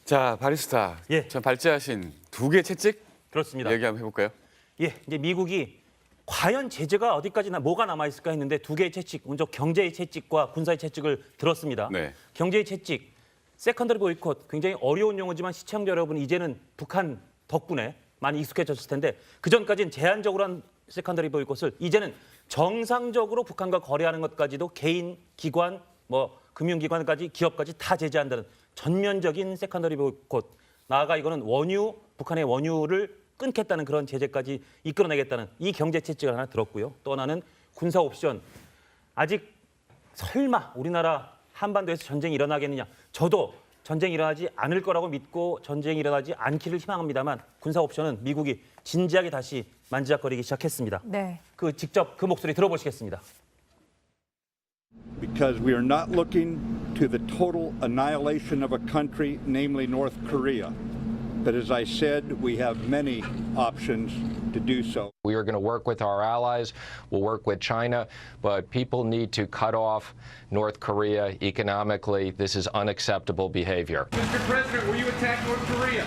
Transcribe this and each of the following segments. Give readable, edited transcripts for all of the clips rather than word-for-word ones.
자, 바리스타. 예. 전 발제하신 두 개 채찍 그렇습니다. 얘기 한번 해볼까요? 예, 이제 미국이 과연 제재가 어디까지나 뭐가 남아 있을까 했는데 두 개의 채찍, 먼저 경제의 채찍과 군사의 채찍을 들었습니다. 네. 경제의 채찍, 세컨더리 보이콧 굉장히 어려운 용어지만 시청자 여러분 이제는 북한 덕분에 많이 익숙해졌을 텐데 그 전까지는 제한적으로 한 세컨더리 보이콧을 이제는 정상적으로 북한과 거래하는 것까지도 개인, 기관, 뭐 금융기관까지 기업까지 다 제재한다는 전면적인 세컨더리 보이콧. 나아가 이거는 원유, 북한의 원유를 끊겠다는 그런 제재까지 이끌어내겠다는 이 경제 채찍을 하나 들었고요. 또 하나는 군사 옵션. 아직 설마 우리나라 한반도에서 전쟁이 일어나겠느냐. 저도 전쟁이 일어나지 않을 거라고 믿고 전쟁이 일어나지 않기를 희망합니다만 군사 옵션은 미국이 진지하게 다시 만지작거리기 시작했습니다. 네. 직접 그 목소리 들어보시겠습니다. Because we are not looking to the total annihilation of a country, namely North Korea. But as I said, we have many options to do so. We are going to work with our allies, we'll work with China, but people need to cut off North Korea economically. This is unacceptable behavior. Mr. President, will you attack North Korea?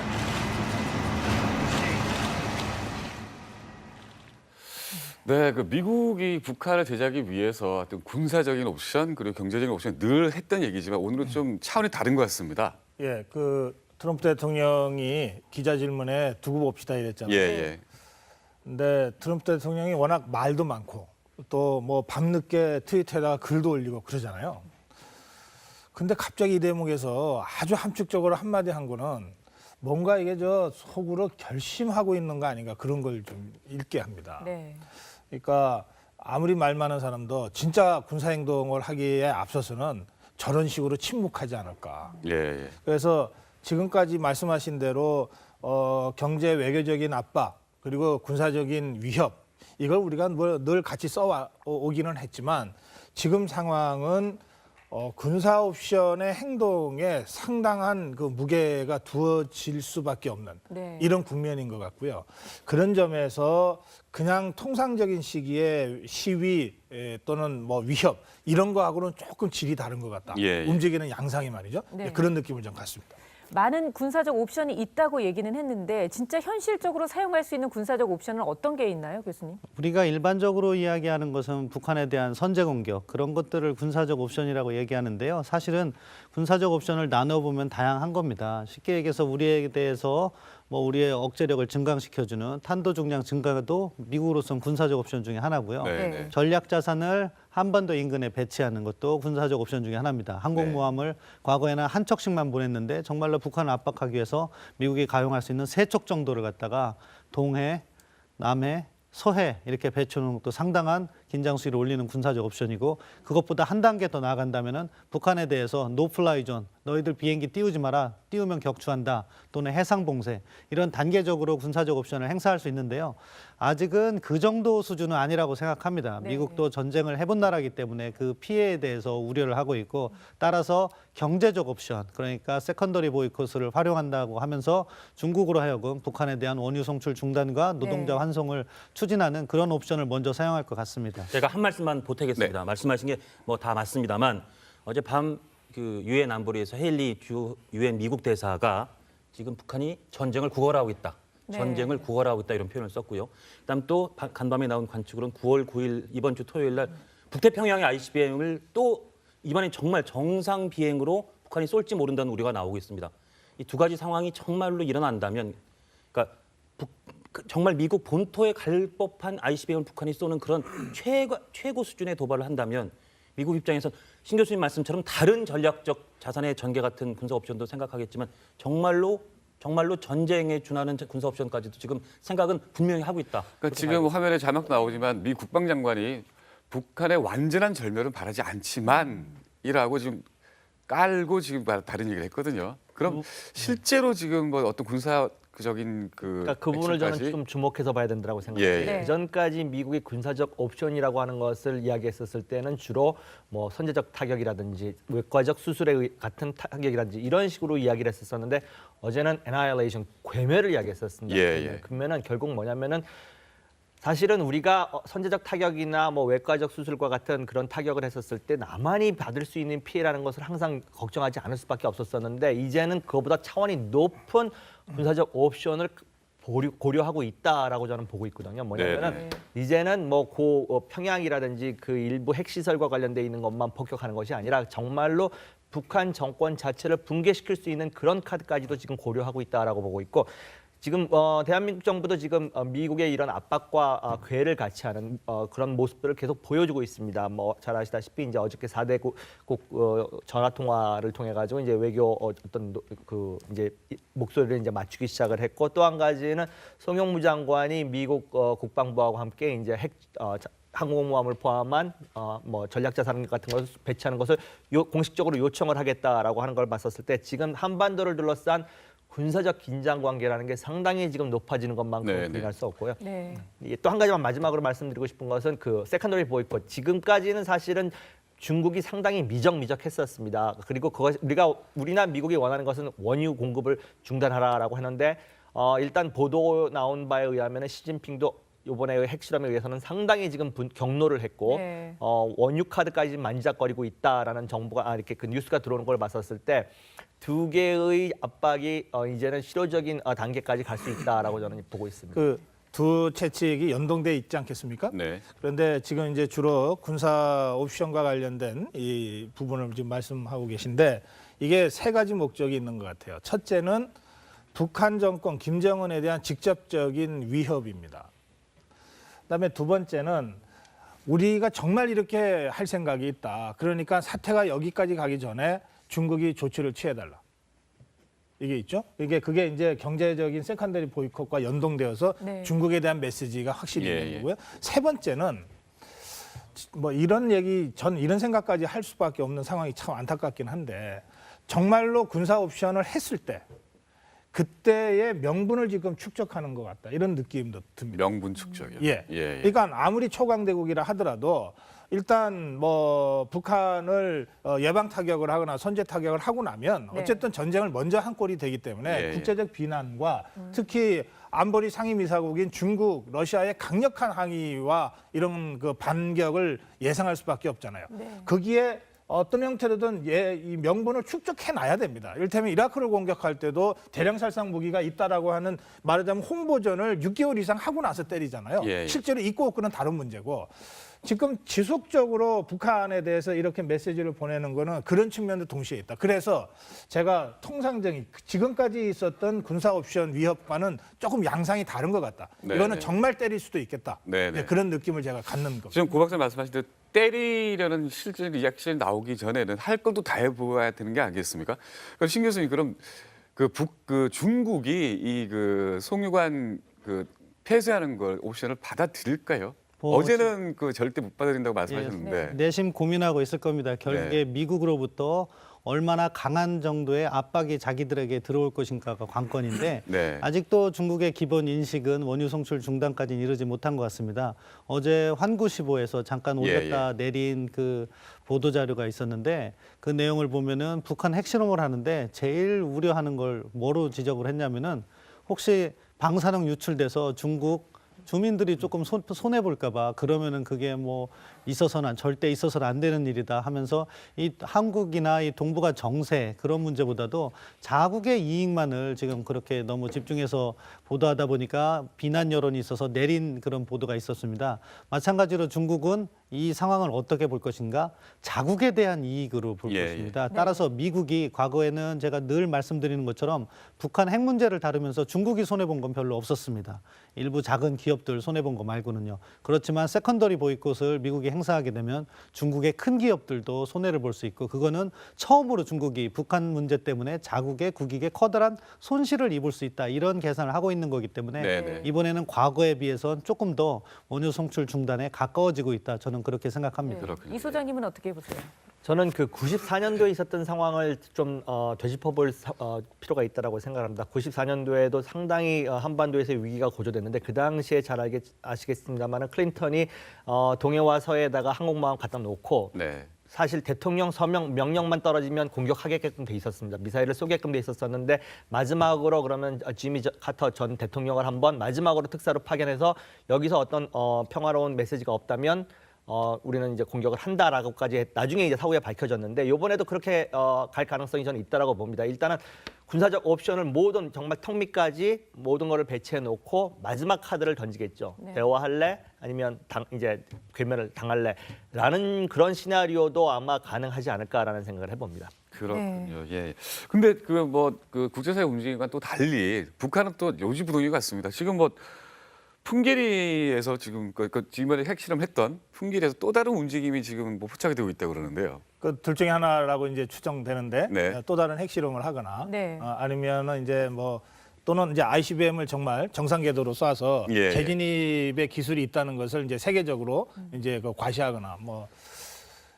네, 그 미국이 북한을 제재하기 위해서 어떤 군사적인 옵션 그리고 경제적인 옵션 늘 했던 얘기지만 오늘은 좀 차원이 다른 것 같습니다. 예, 그 트럼프 대통령이 기자 질문에 두고 봅시다 이랬잖아요. 예. 근데 트럼프 대통령이 워낙 말도 많고 또 뭐 밤늦게 트위터에다가 글도 올리고 그러잖아요. 근데 갑자기 이 대목에서 아주 함축적으로 한마디 한 거는 뭔가 이게 저 속으로 결심하고 있는 거 아닌가 그런 걸 좀 읽게 합니다. 네. 그러니까 아무리 말 많은 사람도 진짜 군사행동을 하기에 앞서서는 저런 식으로 침묵하지 않을까. 예. 그래서 지금까지 말씀하신 대로 경제 외교적인 압박 그리고 군사적인 위협 이걸 우리가 뭐 늘 같이 써오기는 했지만 지금 상황은 군사 옵션의 행동에 상당한 그 무게가 두어질 수밖에 없는 네. 이런 국면인 것 같고요. 그런 점에서 그냥 통상적인 시기에 시위 또는 뭐 위협 이런 거하고는 조금 질이 다른 것 같다. 예. 움직이는 양상이 말이죠. 네. 그런 느낌을 좀 갖습니다. 많은 군사적 옵션이 있다고 얘기는 했는데 진짜 현실적으로 사용할 수 있는 군사적 옵션은 어떤 게 있나요, 교수님? 우리가 일반적으로 이야기하는 것은 북한에 대한 선제 공격 그런 것들을 군사적 옵션이라고 얘기하는데요. 사실은 군사적 옵션을 나눠보면 다양한 겁니다. 쉽게 얘기해서 우리에 대해서 뭐 우리의 억제력을 증강시켜주는 탄도 중량 증가도 미국으로서는 군사적 옵션 중에 하나고요. 네. 전략 자산을 한반도 인근에 배치하는 것도 군사적 옵션 중에 하나입니다. 항공모함을 과거에는 한 척씩만 보냈는데 정말로 북한을 압박하기 위해서 미국이 가용할 수 있는 3척 정도를 갖다가 동해, 남해, 서해 이렇게 배치하는 것도 상당한 긴장 수위를 올리는 군사적 옵션이고 그것보다 한 단계 더 나아간다면은 북한에 대해서 노플라이 존, 너희들 비행기 띄우지 마라, 띄우면 격추한다 또는 해상 봉쇄 이런 단계적으로 군사적 옵션을 행사할 수 있는데요. 아직은 그 정도 수준은 아니라고 생각합니다. 네. 미국도 전쟁을 해본 나라이기 때문에 그 피해에 대해서 우려를 하고 있고 따라서 경제적 옵션 그러니까 세컨더리 보이콧을 활용한다고 하면서 중국으로 하여금 북한에 대한 원유 송출 중단과 노동자 네. 환송을 추진하는 그런 옵션을 먼저 사용할 것 같습니다. 제가 한 말씀만 보태겠습니다. 말씀하신 게 뭐 다 맞습니다만 어젯밤 그 유엔 안보리에서 헤일리 주 유엔 미국 대사가 지금 북한이 전쟁을 구걸하고 있다. 네. 전쟁을 구걸하고 있다 이런 표현을 썼고요. 그다음 또 간밤에 나온 관측으로는 9월 9일 이번 주 토요일 날 북태평양의 ICBM을 또 이번엔 정말 정상 비행으로 북한이 쏠지 모른다는 우려가 나오고 있습니다. 이 두 가지 상황이 정말로 일어난다면 그러니까 정말 미국 본토에 갈 법한 ICBM을 북한이 쏘는 그런 최고 수준의 도발을 한다면 미국 입장에서 신 교수님 말씀처럼 다른 전략적 자산의 전개 같은 군사 옵션도 생각하겠지만 정말로 전쟁에 준하는 군사 옵션까지도 지금 생각은 분명히 하고 있다. 그러니까 지금 화면에 자막 나오지만 미 국방장관이 북한의 완전한 절멸은 바라지 않지만이라고 지금 깔고 지금 다른 얘기를 했거든요. 그럼 실제로 지금 뭐 어떤 군사적인 그러니까 그 부분을 저는 액션까지? 좀 주목해서 봐야 된다고 생각합니다. 예. 네. 그전까지 미국의 군사적 옵션이라고 하는 것을 이야기했었을 때는 주로 뭐 선제적 타격이라든지 외과적 수술에 같은 타격이라든지 이런 식으로 이야기를 했었는데 어제는 annihilation, 괴멸을 이야기했었습니다. 예. 그러면은 결국 뭐냐면은 사실은 우리가 선제적 타격이나 뭐 외과적 수술과 같은 그런 타격을 했었을 때 나만이 받을 수 있는 피해라는 것을 항상 걱정하지 않을 수밖에 없었었는데 이제는 그거보다 차원이 높은 군사적 옵션을 고려하고 있다라고 저는 보고 있거든요. 뭐냐면은 이제는 뭐 평양이라든지 그 일부 핵시설과 관련돼 있는 것만 폭격하는 것이 아니라 정말로 북한 정권 자체를 붕괴시킬 수 있는 그런 카드까지도 지금 고려하고 있다라고 보고 있고 지금 대한민국 정부도 지금 미국의 이런 압박과 괴를 같이 하는 그런 모습들을 계속 보여주고 있습니다. 뭐 잘 아시다시피 이제 어저께 4대 국 전화 통화를 통해 가지고 이제 외교 어떤 그 이제 목소리를 이제 맞추기 시작을 했고 또 한 가지는 송영무 장관이 미국 국방부하고 함께 이제 항공모함을 포함한 뭐 전략자산 같은 것을 배치하는 것을 공식적으로 요청을 하겠다라고 하는 걸 봤었을 때 지금 한반도를 둘러싼 군사적 긴장 관계라는 게 상당히 지금 높아지는 것만큼 부인할 수 없고요. 네. 또 한 가지만 마지막으로 말씀드리고 싶은 것은 그 세컨더리 보이콧. 지금까지는 사실은 중국이 상당히 미적미적했었습니다. 그리고 우리나 미국이 원하는 것은 원유 공급을 중단하라라고 하는데 일단 보도 나온 바에 의하면 시진핑도 이번에 핵실험에 의해서는 상당히 지금 경로를 했고 네. 원유 카드까지 만지작거리고 있다라는 정보가 이렇게 그 뉴스가 들어오는 걸 봤었을 때 두 개의 압박이 이제는 실효적인 단계까지 갈 수 있다라고 저는 보고 있습니다. 그 두 채찍이 연동돼 있지 않겠습니까? 네. 그런데 지금 이제 주로 군사 옵션과 관련된 이 부분을 지금 말씀하고 계신데 이게 세 가지 목적이 있는 것 같아요. 첫째는 북한 정권 김정은에 대한 직접적인 위협입니다. 그다음에 두 번째는 우리가 정말 이렇게 할 생각이 있다. 그러니까 사태가 여기까지 가기 전에 중국이 조치를 취해달라. 이게 있죠. 그게 이제 경제적인 세컨더리 보이콧과 연동되어서 네. 중국에 대한 메시지가 확실히 예, 있는 거고요. 세 번째는 뭐 이런 얘기, 전 이런 생각까지 할 수밖에 없는 상황이 참 안타깝긴 한데 정말로 군사 옵션을 했을 때 그때의 명분을 지금 축적하는 것 같다. 이런 느낌도 듭니다. 명분 축적이요. 예. 그러니까 아무리 초강대국이라 하더라도 일단 뭐 북한을 예방 타격을 하거나 선제 타격을 하고 나면 네. 어쨌든 전쟁을 먼저 한 꼴이 되기 때문에 예. 국제적 비난과 특히 안보리 상임이사국인 중국, 러시아의 강력한 항의와 이런 그 반격을 예상할 수밖에 없잖아요. 네. 거기에 어떤 형태로든 이 명분을 축적해 놔야 됩니다. 이를테면 이라크를 공격할 때도 대량 살상 무기가 있다라고 하는 말하자면 홍보전을 6개월 이상 하고 나서 때리잖아요. 예. 실제로 있고 없고는 다른 문제고 지금 지속적으로 북한에 대해서 이렇게 메시지를 보내는 거는 그런 측면도 동시에 있다. 그래서 제가 통상적인 지금까지 있었던 군사 옵션 위협과는 조금 양상이 다른 것 같다. 네, 이거는 네. 정말 때릴 수도 있겠다. 네, 네. 그런 느낌을 제가 갖는 겁니다. 지금 고 박사 말씀하신 대로 때리려는 실질 리액션이 나오기 전에는 할 것도 다 해보아야 되는 게 아니겠습니까? 그럼 신 교수님 그럼 그 중국이 그 송유관 그 폐쇄하는 걸 옵션을 받아들일까요? 어제는 그 절대 못 받아들인다고 말씀하셨는데. 내심 고민하고 있을 겁니다. 결국에 미국으로부터 얼마나 강한 정도의 압박이 자기들에게 들어올 것인가가 관건인데 네. 아직도 중국의 기본 인식은 원유 송출 중단까지는 이르지 못한 것 같습니다. 어제 환구시보에서 잠깐 올렸다 내린 그 보도 자료가 있었는데 그 내용을 보면은 북한 핵실험을 하는데 제일 우려하는 걸 뭐로 지적을 했냐면은 혹시 방사능 유출돼서 중국 주민들이 조금 손해 볼까 봐 그러면은 그게 뭐 절대 있어서는 안 되는 일이다 하면서 이 한국이나 이 동북아 정세 그런 문제보다도 자국의 이익만을 지금 그렇게 너무 집중해서 보도하다 보니까 비난 여론이 있어서 내린 그런 보도가 있었습니다. 마찬가지로 중국은 이 상황을 어떻게 볼 것인가? 자국에 대한 이익으로 볼 것입니다. 따라서 미국이 과거에는 제가 늘 말씀드리는 것처럼 북한 핵 문제를 다루면서 중국이 손해본 건 별로 없었습니다. 일부 작은 기업들 손해본 거 말고는요. 그렇지만 세컨더리 보이콧을 미국이 행사하게 되면 중국의 큰 기업들도 손해를 볼 수 있고 그거는 처음으로 중국이 북한 문제 때문에 자국의 국익에 커다란 손실을 입을 수 있다. 이런 계산을 하고 있는 거기 때문에 네네. 이번에는 과거에 비해서는 조금 더 원유 송출 중단에 가까워지고 있다. 저는 그렇게 생각합니다. 그렇군요. 이 소장님은 어떻게 보세요? 저는 그 94년도에 있었던 상황을 좀 되짚어볼 필요가 있다라고 생각합니다. 94년도에도 상당히 한반도에서의 위기가 고조됐는데 그 당시에 잘 아시겠습니다만 클린턴이 동해와 서해에다가 항공모함 갖다 놓고 네. 사실 대통령 서명 명령만 떨어지면 공격하게끔 돼 있었습니다. 미사일을 쏘게끔 돼 있었었는데 마지막으로 그러면 지미 카터 전 대통령을 한번 마지막으로 특사로 파견해서 여기서 어떤 평화로운 메시지가 없다면 우리는 이제 공격을 한다라고까지 나중에 이제 사후에 밝혀졌는데 이번에도 그렇게 갈 가능성이 저는 있다라고 봅니다. 일단은 군사적 옵션을 모든 정말 턱밑까지 모든 거를 배치해 놓고 마지막 카드를 던지겠죠. 네. 대화할래? 아니면 이제 괴멸을 당할래?라는 그런 시나리오도 아마 가능하지 않을까라는 생각을 해봅니다. 그렇군요. 예. 근데 그 국제사회 움직임과 또 달리 북한은 또 요지부동인 것 같습니다. 지금 뭐 풍계리에서 지금 지금까지 핵실험했던 풍계리에서 또 다른 움직임이 지금 뭐 포착이 되고 있다고 그러는데요. 그 둘 중에 하나라고 이제 추정되는데 네. 또 다른 핵실험을 하거나 네. 아니면은 이제 뭐 또는 이제 ICBM을 정말 정상 궤도로 쏴서 예. 재진입의 기술이 있다는 것을 이제 세계적으로 이제 그 과시하거나 뭐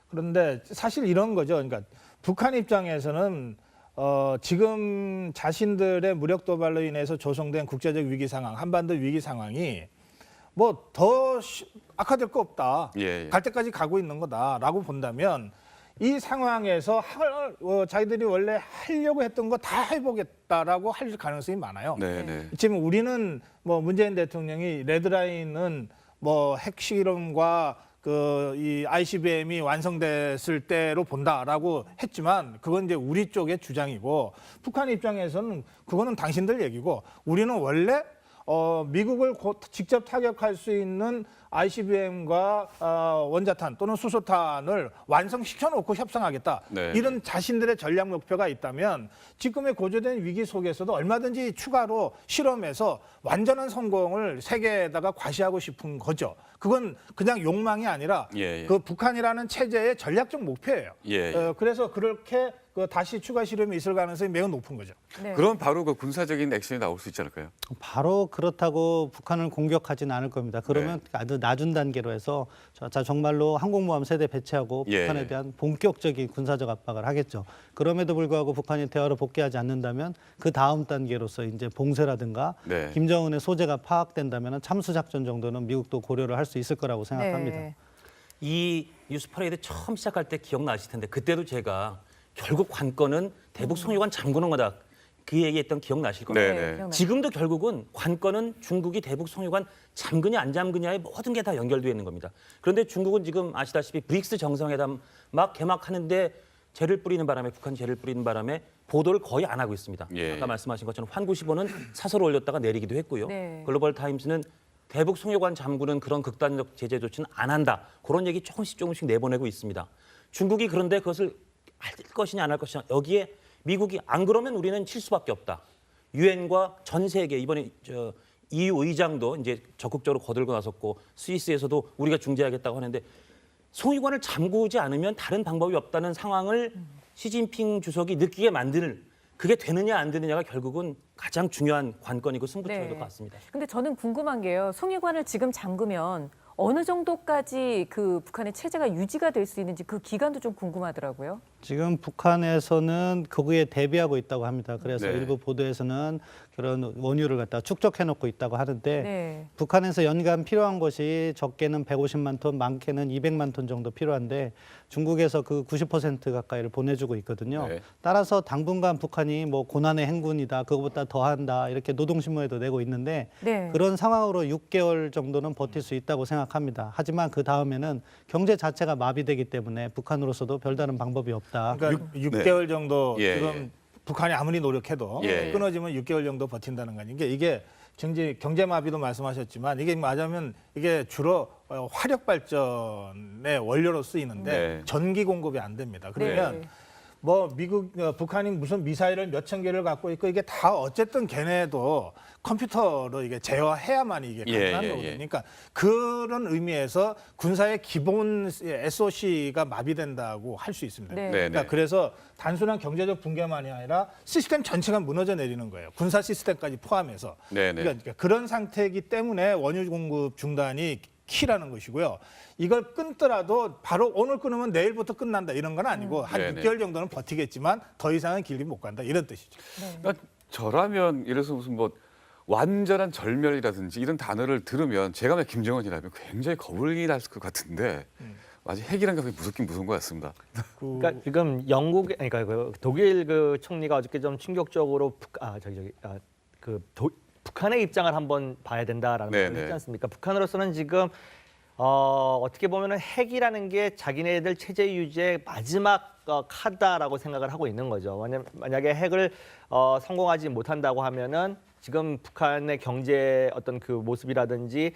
그런데 사실 이런 거죠. 그러니까 북한 입장에서는 지금 자신들의 무력 도발로 인해서 조성된 국제적 위기 상황, 한반도 위기 상황이 뭐 더 악화될 거 없다. 예, 예. 갈 때까지 가고 있는 거다라고 본다면 이 상황에서 자기들이 원래 하려고 했던 거 다 해보겠다라고 할 가능성이 많아요. 네, 네. 지금 우리는 뭐 문재인 대통령이 레드라인은 뭐 핵실험과 이 ICBM이 완성됐을 때로 본다라고 했지만 그건 이제 우리 쪽의 주장이고 북한 입장에서는 그거는 당신들 얘기고 우리는 원래 미국을 직접 타격할 수 있는 ICBM과 원자탄 또는 수소탄을 완성시켜 놓고 협상하겠다. 네. 이런 자신들의 전략 목표가 있다면 지금의 고조된 위기 속에서도 얼마든지 추가로 실험해서 완전한 성공을 세계에다가 과시하고 싶은 거죠. 그건 그냥 욕망이 아니라 예, 예. 그 북한이라는 체제의 전략적 목표예요. 예, 예. 그래서 그렇게 다시 추가 실험이 있을 가능성이 매우 높은 거죠. 네. 그럼 바로 그 군사적인 액션이 나올 수 있지 않을까요? 바로 그렇다고 북한을 공격하지는 않을 겁니다. 그러면 아주 낮은 단계로 해서 정말로 항공모함 세대 배치하고 예, 북한에 예. 대한 본격적인 군사적 압박을 하겠죠. 그럼에도 불구하고 북한이 대화로 복귀하지 않는다면 그 다음 단계로서 이제 봉쇄라든가 네. 김정은의 소재가 파악된다면 참수 작전 정도는 미국도 고려를 할 수 있을 거라고 생각합니다. 네. 이 뉴스 퍼레이드 처음 시작할 때 기억나실 텐데 그때도 제가 결국 관건은 대북 송유관 잠그는 거다. 그 얘기했던 기억나실 거예요. 네, 네. 기억나요. 지금도 결국은 관건은 중국이 대북 송유관 잠그냐 안 잠그냐의 모든 게 다 연결되어 있는 겁니다. 그런데 중국은 지금 아시다시피 브릭스 정상회담 막 개막하는데 재를 뿌리는 바람에 북한 재를 뿌리는 바람에 보도를 거의 안 하고 있습니다. 예. 아까 말씀하신 것처럼 환구시보는 사설을 올렸다가 내리기도 했고요. 네. 글로벌 타임스는 대북 송유관 잠그는 그런 극단적 제재 조치는 안 한다. 그런 얘기 조금씩 내보내고 있습니다. 중국이 그런데 그것을 할 것이냐 안 할 것이냐 여기에 미국이 안 그러면 우리는 칠 수밖에 없다. 유엔과 전 세계 이번에 EU 의장도 이제 적극적으로 거들고 나섰고 스위스에서도 우리가 중재하겠다고 하는데 송유관을 잠그지 않으면 다른 방법이 없다는 상황을 시진핑 주석이 느끼게 만드는 그게 되느냐 안 되느냐가 결국은 가장 중요한 관건이고 승부처일 것 같습니다. 근데 저는 궁금한 게요. 송유관을 지금 잠그면 어느 정도까지 그 북한의 체제가 유지가 될 수 있는지 그 기간도 좀 궁금하더라고요. 지금 북한에서는 거기에 대비하고 있다고 합니다. 그래서 네. 일부 보도에서는 그런 원유를 갖다 축적해놓고 있다고 하는데 네. 북한에서 연간 필요한 것이 적게는 150만 톤, 많게는 200만 톤 정도 필요한데 중국에서 그 90% 가까이를 보내주고 있거든요. 네. 따라서 당분간 북한이 뭐 고난의 행군이다, 그거보다 더한다 이렇게 노동신문에도 내고 있는데 네. 그런 상황으로 6개월 정도는 버틸 수 있다고 생각합니다. 하지만 그 다음에는 경제 자체가 마비되기 때문에 북한으로서도 별다른 방법이 없다. 그러니까 6개월 정도 예, 지금 예. 북한이 아무리 노력해도 예. 끊어지면 6개월 정도 버틴다는 거니까 이게 경제 마비도 말씀하셨지만 이게 맞으면 이게 주로 화력 발전의 원료로 쓰이는데 네. 전기 공급이 안 됩니다. 그러면 네. 뭐 북한이 무슨 미사일을 몇천 개를 갖고 있고 이게 다 어쨌든 걔네도 컴퓨터로 이게 제어해야만 이게 가능한 예, 예, 거거든요. 예. 그러니까 그런 의미에서 군사의 기본 SOC가 마비된다고 할 수 있습니다. 네. 네, 그러니까 네. 그래서 단순한 경제적 붕괴만이 아니라 시스템 전체가 무너져 내리는 거예요. 군사 시스템까지 포함해서. 네, 네. 그러니까 그런 상태이기 때문에 원유 공급 중단이 키라는 것이고요. 이걸 끊더라도 바로 오늘 끊으면 내일부터 끝난다 이런 건 아니고 한 네네. 6개월 정도는 버티겠지만 더 이상은 길게 못 간다 이런 뜻이죠. 그러니까 저라면 예를 들어서 무슨 뭐 완전한 절멸이라든지 이런 단어를 들으면 제가 만약 김정은이라면 굉장히 겁이 날 것 같은데 아직 핵이란 게 무섭긴 무서운 것 같습니다. 그러니까 지금 그러니까 그 독일 그 총리가 어저께 좀 충격적으로 북한의 입장을 한번 봐야 된다라는 네, 말을 네. 했지 않습니까? 북한으로서는 지금 어떻게 보면은 핵이라는 게 자기네들 체제 유지의 마지막 카드라고 생각을 하고 있는 거죠. 만약에 핵을 성공하지 못한다고 하면은 지금 북한의 경제 어떤 그 모습이라든지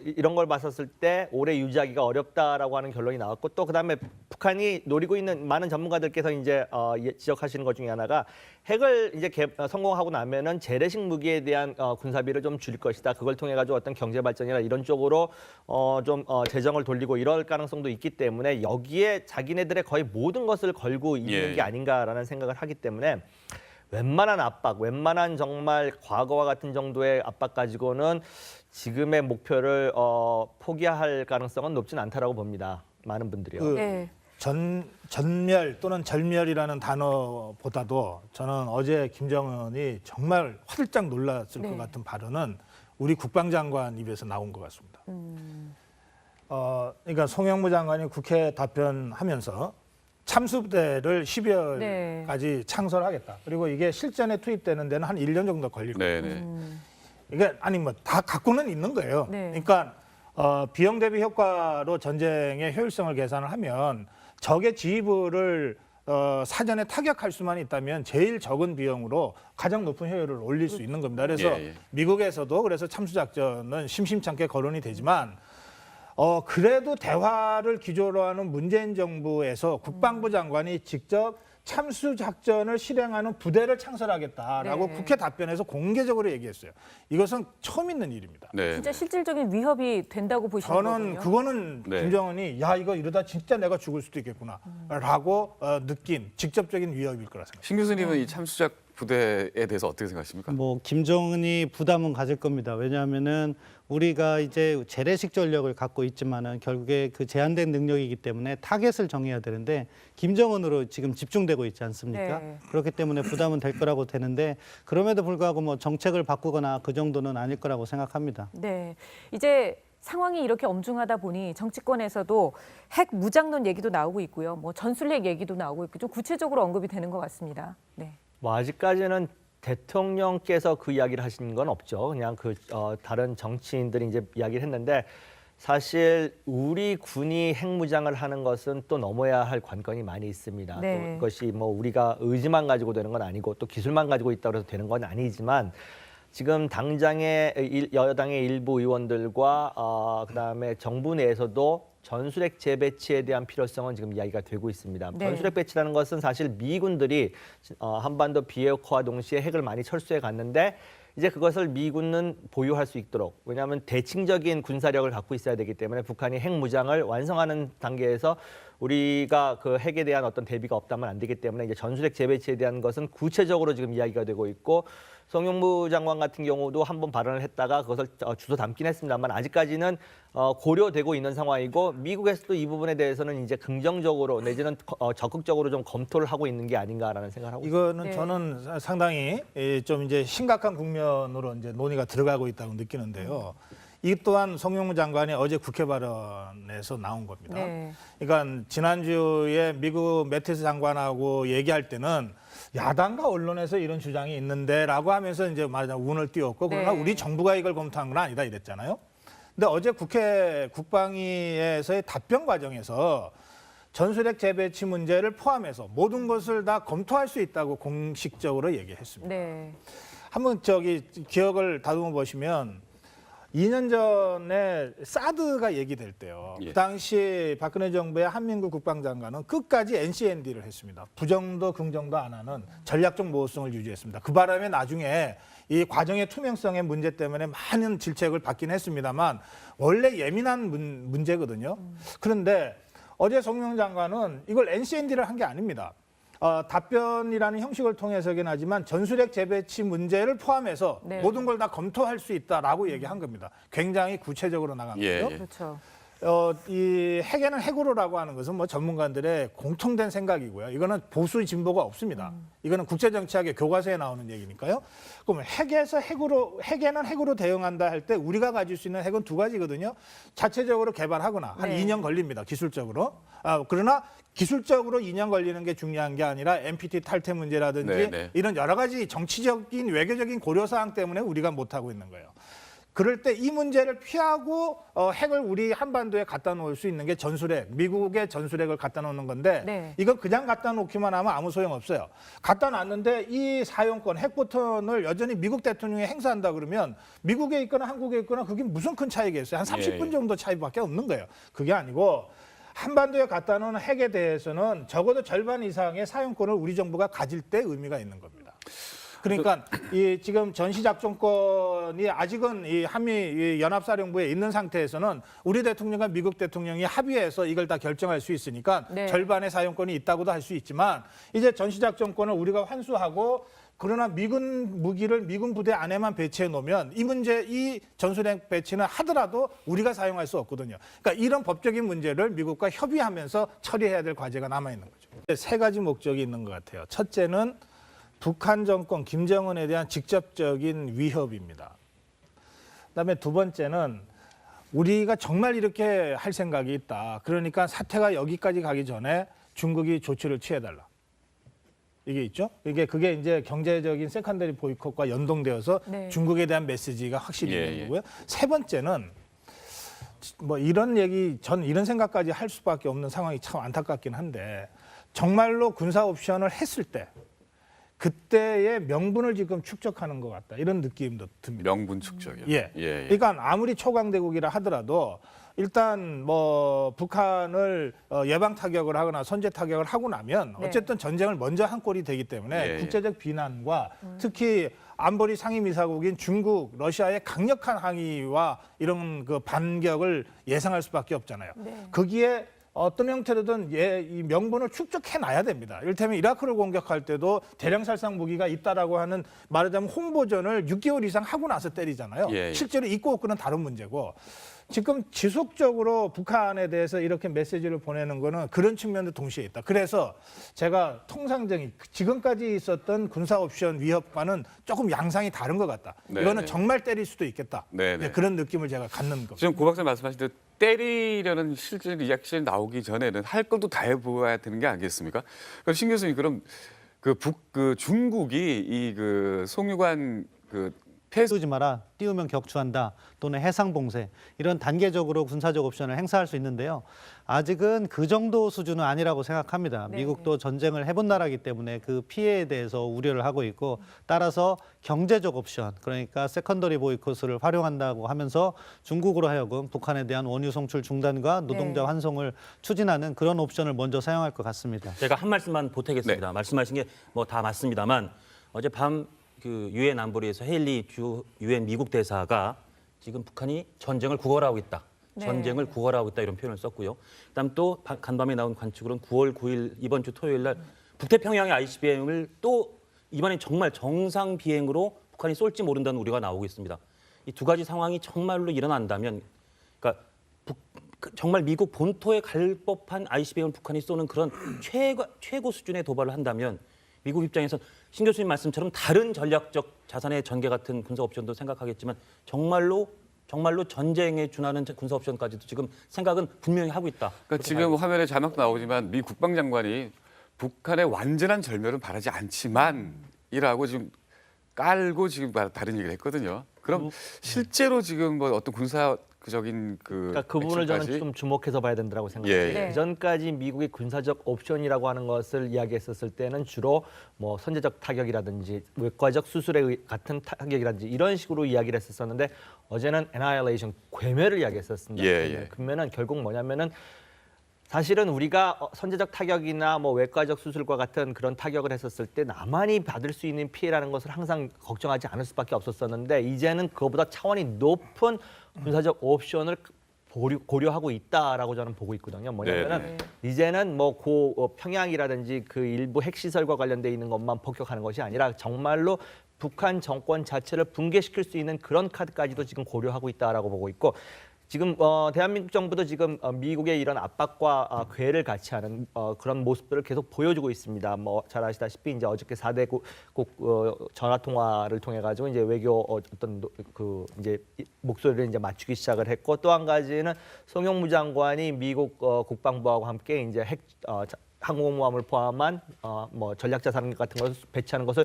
이런 걸 봤었을 때 오래 유지하기가 어렵다라고 하는 결론이 나왔고 또 그다음에 북한이 노리고 있는 많은 전문가들께서 이제 지적하시는 것 중에 하나가 핵을 이제 성공하고 나면은 재래식 무기에 대한 군사비를 좀 줄일 것이다. 그걸 통해 가지고 어떤 경제 발전이나 이런 쪽으로 좀 재정을 돌리고 이럴 가능성도 있기 때문에 여기에 자기네들의 거의 모든 것을 걸고 있는 예. 게 아닌가라는 생각을 하기 때문에 웬만한 압박, 웬만한 정말 과거와 같은 정도의 압박 가지고는 지금의 목표를 포기할 가능성은 높진 않다라고 봅니다. 많은 분들이요. 네. 전멸 또는 절멸이라는 단어보다도 저는 어제 김정은이 정말 화들짝 놀랐을 네. 것 같은 발언은 우리 국방장관 입에서 나온 것 같습니다. 그러니까 송영무 장관이 국회 답변하면서 참수부대를 12월까지 창설하겠다. 그리고 이게 실전에 투입되는 데는 한 1년 정도 걸릴 거예요. 네네. 이게 아니 뭐 다 갖고는 있는 거예요. 네. 그러니까 비용 대비 효과로 전쟁의 효율성을 계산을 하면 적의 지휘부를 사전에 타격할 수만 있다면 제일 적은 비용으로 가장 높은 효율을 올릴 수 있는 겁니다. 그래서 예. 미국에서도 그래서 참수작전은 심심찮게 거론이 되지만 그래도 대화를 기조로 하는 문재인 정부에서 국방부 장관이 직접 참수 작전을 실행하는 부대를 창설하겠다라고 네. 국회 답변에서 공개적으로 얘기했어요. 이것은 처음 있는 일입니다. 네. 진짜 실질적인 위협이 된다고 보시는 저는 거군요. 그거는 네. 김정은이 야 이거 이러다 진짜 내가 죽을 수도 있겠구나라고 느낀 직접적인 위협일 거라 생각합니다. 신 교수님은 이 참수작 부대에 대해서 어떻게 생각하십니까? 뭐 김정은이 부담은 가질 겁니다. 왜냐하면은 우리가 이제 재래식 전력을 갖고 있지만은 결국에 그 제한된 능력이기 때문에 타겟을 정해야 되는데 김정은으로 지금 집중되고 있지 않습니까? 네. 그렇기 때문에 부담은 될 거라고 되는데 그럼에도 불구하고 뭐 정책을 바꾸거나 그 정도는 아닐 거라고 생각합니다. 네, 이제 상황이 이렇게 엄중하다 보니 정치권에서도 핵 무장론 얘기도 나오고 있고요. 뭐 전술핵 얘기도 나오고 있고 좀 구체적으로 언급이 되는 것 같습니다. 네. 뭐 아직까지는 대통령께서 그 이야기를 하신 건 없죠. 그냥 다른 정치인들이 이제 이야기를 했는데 사실 우리 군이 핵무장을 하는 것은 또 넘어야 할 관건이 많이 있습니다. 네. 또 그것이 뭐 우리가 의지만 가지고 되는 건 아니고 또 기술만 가지고 있다고 해서 되는 건 아니지만 지금 당장의 여당의 일부 의원들과 그다음에 정부 내에서도 전술핵 재배치에 대한 필요성은 지금 이야기가 되고 있습니다. 네. 전술핵 배치라는 것은 사실 미군들이 한반도 비핵화와 동시에 핵을 많이 철수해 갔는데 이제 그것을 미군은 보유할 수 있도록 왜냐하면 대칭적인 군사력을 갖고 있어야 되기 때문에 북한이 핵 무장을 완성하는 단계에서 우리가 그 핵에 대한 어떤 대비가 없다면 안 되기 때문에 이제 전술핵 재배치에 대한 것은 구체적으로 지금 이야기가 되고 있고 송영무 장관 같은 경우도 한번 발언을 했다가 그것을 주소 담긴 했습니다만 아직까지는 고려되고 있는 상황이고 미국에서도 이 부분에 대해서는 이제 긍정적으로 내지는 적극적으로 좀 검토를 하고 있는 게 아닌가라는 생각을 하고 있습니다. 이거는 네. 저는 상당히 좀 이제 심각한 국면으로 이제 논의가 들어가고 있다고 느끼는데요. 이 또한 송영무 장관이 어제 국회 발언에서 나온 겁니다. 네. 그러니까 지난주에 미국 매티스 장관하고 얘기할 때는 야당과 언론에서 이런 주장이 있는데라고 하면서 이제 말하자면 운을 띄웠고 그러나 네. 우리 정부가 이걸 검토한 건 아니다 이랬잖아요. 근데 어제 국회 국방위에서의 답변 과정에서 전술핵 재배치 문제를 포함해서 모든 것을 다 검토할 수 있다고 공식적으로 얘기했습니다. 네. 한번 기억을 다듬어 보시면 2년 전에 사드가 얘기될 때요. 예. 그 당시 박근혜 정부의 한민구 국방장관은 끝까지 NCND를 했습니다. 부정도 긍정도 안 하는 전략적 모호성을 유지했습니다. 그 바람에 나중에 이 과정의 투명성의 문제 때문에 많은 질책을 받긴 했습니다만 원래 예민한 문제거든요. 그런데 어제 송영 장관은 이걸 NCND를 한 게 아닙니다. 답변이라는 형식을 통해서긴 하지만 전술핵 재배치 문제를 포함해서 네. 모든 걸 다 검토할 수 있다라고 얘기한 겁니다. 굉장히 구체적으로 나간 예, 거죠. 예. 그렇죠. 이 핵에는 핵으로라고 하는 것은 뭐 전문가들의 공통된 생각이고요. 이거는 보수 진보가 없습니다. 이거는 국제정치학의 교과서에 나오는 얘기니까요. 그럼 핵에는 핵으로 대응한다 할 때 우리가 가질 수 있는 핵은 두 가지거든요. 자체적으로 개발하거나 한 네. 2년 걸립니다. 기술적으로. 그러나 기술적으로 2년 걸리는 게 중요한 게 아니라 NPT 탈퇴 문제라든지 네, 네. 이런 여러 가지 정치적인 외교적인 고려사항 때문에 우리가 못하고 있는 거예요. 그럴 때 이 문제를 피하고 핵을 우리 한반도에 갖다 놓을 수 있는 게 전술핵, 미국의 전술핵을 갖다 놓는 건데 네. 이건 그냥 갖다 놓기만 하면 아무 소용 없어요. 갖다 놨는데 이 사용권, 핵보턴을 여전히 미국 대통령이 행사한다 그러면 미국에 있거나 한국에 있거나 그게 무슨 큰 차이겠어요? 한 30분 예. 정도 차이밖에 없는 거예요. 그게 아니고 한반도에 갖다 놓은 핵에 대해서는 적어도 절반 이상의 사용권을 우리 정부가 가질 때 의미가 있는 겁니다. 그러니까 이 지금 전시작전권이 아직은 이 한미 이 연합사령부에 있는 상태에서는 우리 대통령과 미국 대통령이 합의해서 이걸 다 결정할 수 있으니까 네. 절반의 사용권이 있다고도 할 수 있지만 이제 전시작전권을 우리가 환수하고 그러나 미군 무기를 미군 부대 안에만 배치해 놓으면 이 전술핵 배치는 하더라도 우리가 사용할 수 없거든요. 그러니까 이런 법적인 문제를 미국과 협의하면서 처리해야 될 과제가 남아 있는 거죠. 세 가지 목적이 있는 것 같아요. 첫째는 북한 정권 김정은에 대한 직접적인 위협입니다. 그다음에 두 번째는 우리가 정말 이렇게 할 생각이 있다. 그러니까 사태가 여기까지 가기 전에 중국이 조치를 취해달라. 이게 있죠. 그게 이제 경제적인 세컨더리 보이콧과 연동되어서 네. 중국에 대한 메시지가 확실히 예, 있는 예. 거고요. 세 번째는 뭐 전 이런 생각까지 할 수밖에 없는 상황이 참 안타깝긴 한데 정말로 군사 옵션을 했을 때 그때의 명분을 지금 축적하는 것 같다. 이런 느낌도 듭니다. 명분 축적이요. 예. 예. 그러니까 아무리 초강대국이라 하더라도 일단 뭐 북한을 예방 타격을 하거나 선제 타격을 하고 나면 네. 어쨌든 전쟁을 먼저 한 꼴이 되기 때문에 예, 예. 국제적 비난과 특히 안보리 상임이사국인 중국, 러시아의 강력한 항의와 이런 그 반격을 예상할 수밖에 없잖아요. 네. 거기에 어떤 형태로든 이 명분을 축적해 놔야 됩니다. 이를테면 이라크를 공격할 때도 대량 살상 무기가 있다라고 하는 말하자면 홍보전을 6개월 이상 하고 나서 때리잖아요. 예, 예. 실제로 있고 없고는 다른 문제고 지금 지속적으로 북한에 대해서 이렇게 메시지를 보내는 거는 그런 측면도 동시에 있다. 그래서 제가 통상적인 지금까지 있었던 군사 옵션 위협과는 조금 양상이 다른 것 같다. 네, 이거는 네. 정말 때릴 수도 있겠다. 네, 네. 그런 느낌을 제가 갖는 겁니다. 지금 고 박사 말씀하신 대로 때리려는 실질 리액션이 나오기 전에는 할 것도 다 해보아야 되는 게 아니겠습니까? 그럼 신 교수님 그럼 그 중국이 이 그 송유관 그 쏘지 마라, 띄우면 격추한다, 또는 해상 봉쇄 이런 단계적으로 군사적 옵션을 행사할 수 있는데요. 아직은 그 정도 수준은 아니라고 생각합니다. 네. 미국도 전쟁을 해본 나라이기 때문에 그 피해에 대해서 우려를 하고 있고 따라서 경제적 옵션, 그러니까 세컨더리 보이콧을 활용한다고 하면서 중국으로 하여금 북한에 대한 원유 송출 중단과 노동자 네. 환송을 추진하는 그런 옵션을 먼저 사용할 것 같습니다. 제가 한 말씀만 보태겠습니다. 네. 말씀하신 게 뭐 다 맞습니다만 어젯밤 그 유엔 안보리에서 헤일리 주 유엔 미국 대사가 지금 북한이 전쟁을 구걸하고 있다. 네. 전쟁을 구걸하고 있다 이런 표현을 썼고요. 그다음 또 간밤에 나온 관측으로는 9월 9일 이번 주 토요일 날 북태평양의 ICBM을 또 이번엔 정말 정상 비행으로 북한이 쏠지 모른다는 우려가 나오고 있습니다. 이 두 가지 상황이 정말로 일어난다면 그러니까 정말 미국 본토에 갈 법한 ICBM을 북한이 쏘는 그런 최고 수준의 도발을 한다면 미국 입장에선 신 교수님 말씀처럼 다른 전략적 자산의 전개 같은 군사 옵션도 생각하겠지만 정말로 전쟁에 준하는 군사 옵션까지도 지금 생각은 분명히 하고 있다. 그러니까 지금 화면에 자막도 나오지만 미 국방장관이 북한의 완전한 절멸은 바라지 않지만이라고 지금 깔고 지금 다른 얘기를 했거든요. 그럼 실제로 지금 뭐 어떤 군사적인 그러니까 그 부분을 저는 액션까지? 좀 주목해서 봐야 된다고 생각해요. 예, 예. 네. 그전까지 미국의 군사적 옵션이라고 하는 것을 이야기했었을 때는 주로 뭐 선제적 타격이라든지 외과적 수술에 같은 타격이라든지 이런 식으로 이야기를 했었었는데 어제는 annihilation, 괴멸을 이야기했었습니다. 예, 예. 그러면은 결국 뭐냐면은 사실은 우리가 선제적 타격이나 뭐 외과적 수술과 같은 그런 타격을 했었을 때 나만이 받을 수 있는 피해라는 것을 항상 걱정하지 않을 수밖에 없었었는데 이제는 그거보다 차원이 높은 군사적 옵션을 고려하고 있다라고 저는 보고 있거든요. 뭐냐면은 이제는 뭐 평양이라든지 그 일부 핵시설과 관련돼 있는 것만 폭격하는 것이 아니라 정말로 북한 정권 자체를 붕괴시킬 수 있는 그런 카드까지도 지금 고려하고 있다라고 보고 있고 지금 대한민국 정부도 지금 미국의 이런 압박과 괴를 같이 하는 그런 모습들을 계속 보여주고 있습니다. 뭐 잘 아시다시피 이제 어저께 4대 국 전화 통화를 통해 가지고 이제 외교 어떤 그 이제 목소리를 이제 맞추기 시작을 했고, 또 한 가지는 송영무 장관이 미국 국방부하고 함께 이제 항공모함을 포함한 뭐 전략자산 같은 것을 배치하는 것을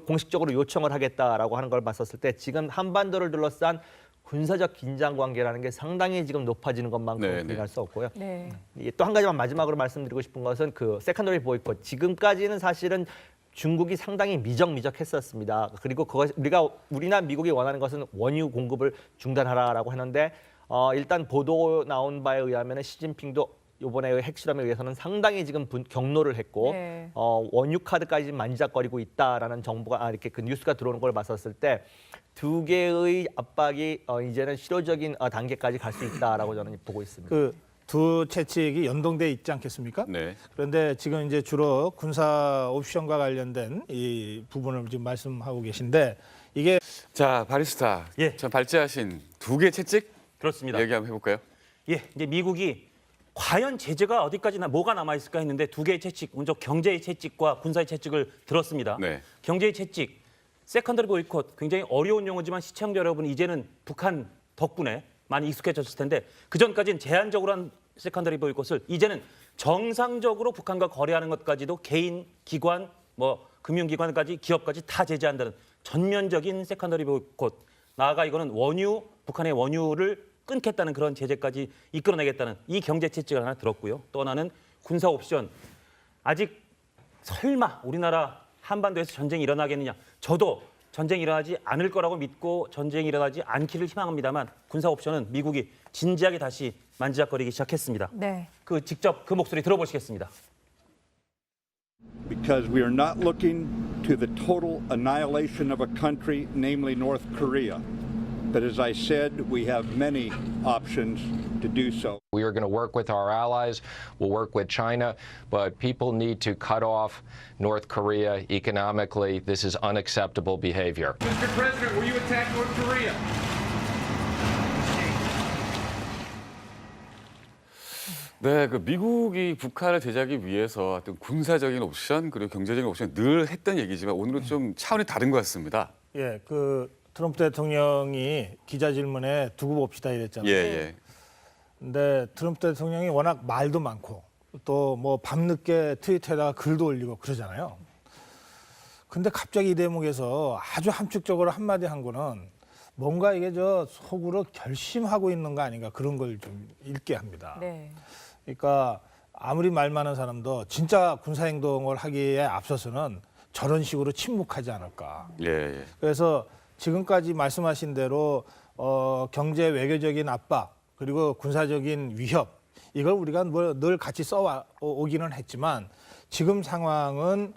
공식적으로 요청을 하겠다라고 하는 걸 봤었을 때, 지금 한반도를 둘러싼 군사적 긴장 관계라는 게 상당히 지금 높아지는 것만큼 부인할 수 없고요. 네. 또 한 가지만 마지막으로 말씀드리고 싶은 것은 그 세컨더리 보이콧. 지금까지는 사실은 중국이 상당히 미적미적했었습니다. 그리고 우리나 미국이 원하는 것은 원유 공급을 중단하라라고 했는데, 일단 보도 나온 바에 의하면 시진핑도 이번에 핵실험에 의해서는 상당히 지금 경로를 했고, 네. 원유 카드까지 만지작거리고 있다라는 정보가 이렇게 그 뉴스가 들어오는 걸 봤었을 때, 두 개의 압박이 이제는 실효적인 단계까지 갈 수 있다라고 저는 보고 있습니다. 그 두 채찍이 연동돼 있지 않겠습니까? 네. 그런데 지금 이제 주로 군사 옵션과 관련된 이 부분을 지금 말씀하고 계신데, 이게 자, 바리스타. 예. 참 발제하신 두 개 채찍 그렇습니다. 얘기 한번 해볼까요? 예, 이제 미국이 과연 제재가 어디까지나 뭐가 남아 있을까 했는데 두 개의 채찍, 먼저 경제의 채찍과 군사의 채찍을 들었습니다. 네. 경제의 채찍, 세컨더리 보이콧, 굉장히 어려운 용어지만 시청자 여러분 이제는 북한 덕분에 많이 익숙해졌을 텐데, 그 전까지는 제한적으로 한 세컨더리 보이콧을 이제는 정상적으로 북한과 거래하는 것까지도 개인, 기관, 뭐 금융기관까지, 기업까지 다 제재한다는 전면적인 세컨더리 보이콧. 나아가 이거는 북한의 원유를 끊겠다는 그런 제재까지 이끌어내겠다는 이 경제 채찍을 하나 들었고요. 또 하나는 군사 옵션. 아직 설마 우리나라 한반도에서 전쟁이 일어나겠느냐. 저도 전쟁이 일어나지 않을 거라고 믿고 전쟁이 일어나지 않기를 희망합니다만, 군사 옵션은 미국이 진지하게 다시 만지작거리기 시작했습니다. 네. 직접 그 목소리 들어보시겠습니다. Because we are not looking to the total annihilation of a country, namely North Korea. But as I said, we have many options to do so. We are going to work with our allies. We'll work with China, but people need to cut off North Korea economically. This is unacceptable behavior. Mr. President, will you attack North Korea? 네, 그 미국이 북한을 제재하기 위해서 어떤 군사적인 옵션 그리고 경제적인 옵션 늘 했던 얘기지만 오늘은 좀 차원이 다른 것 같습니다. 예, 그 트럼프 대통령이 기자 질문에 두고 봅시다 이랬잖아요. 예, 예. 근데 트럼프 대통령이 워낙 말도 많고 또 뭐 밤늦게 트위터에다가 글도 올리고 그러잖아요. 근데 갑자기 이 대목에서 아주 함축적으로 한마디 한 거는 뭔가 이게 속으로 결심하고 있는 거 아닌가, 그런 걸 좀 읽게 합니다. 네. 그러니까 아무리 말 많은 사람도 진짜 군사행동을 하기에 앞서서는 저런 식으로 침묵하지 않을까. 예, 예. 그래서 지금까지 말씀하신 대로 경제 외교적인 압박 그리고 군사적인 위협, 이걸 우리가 늘 같이 써오기는 했지만, 지금 상황은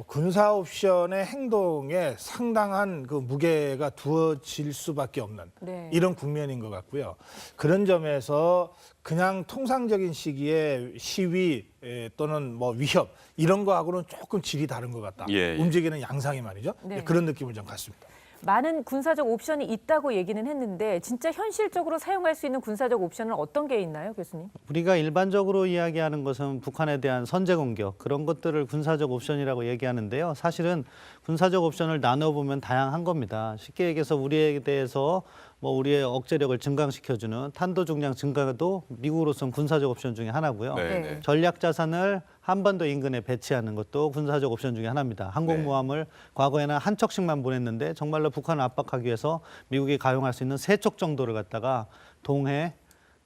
군사 옵션의 행동에 상당한 그 무게가 두어질 수밖에 없는 네. 이런 국면인 것 같고요. 그런 점에서 그냥 통상적인 시기에 시위 또는 뭐 위협 이런 거하고는 조금 질이 다른 것 같다. 예, 예. 움직이는 양상이 말이죠. 네. 그런 느낌을 좀 갖습니다. 많은 군사적 옵션이 있다고 얘기는 했는데 진짜 현실적으로 사용할 수 있는 군사적 옵션은 어떤 게 있나요, 교수님? 우리가 일반적으로 이야기하는 것은 북한에 대한 선제 공격, 그런 것들을 군사적 옵션이라고 얘기하는데요. 사실은 군사적 옵션을 나눠보면 다양한 겁니다. 쉽게 얘기해서 우리에 대해서 우리의 억제력을 증강시켜주는 탄도 중량 증가도 미국으로서는 군사적 옵션 중에 하나고요. 네, 네. 네. 전략 자산을 한반도 인근에 배치하는 것도 군사적 옵션 중에 하나입니다. 항공모함을 과거에는 한 척씩만 보냈는데 정말로 북한을 압박하기 위해서 미국이 가용할 수 있는 3척 정도를 갖다가 동해,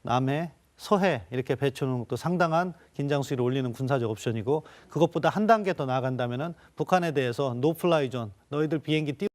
남해, 서해 이렇게 배치하는 것도 상당한 긴장 수위를 올리는 군사적 옵션이고, 그것보다 한 단계 더 나아간다면은 북한에 대해서 노플라이 존, 너희들 비행기 띄우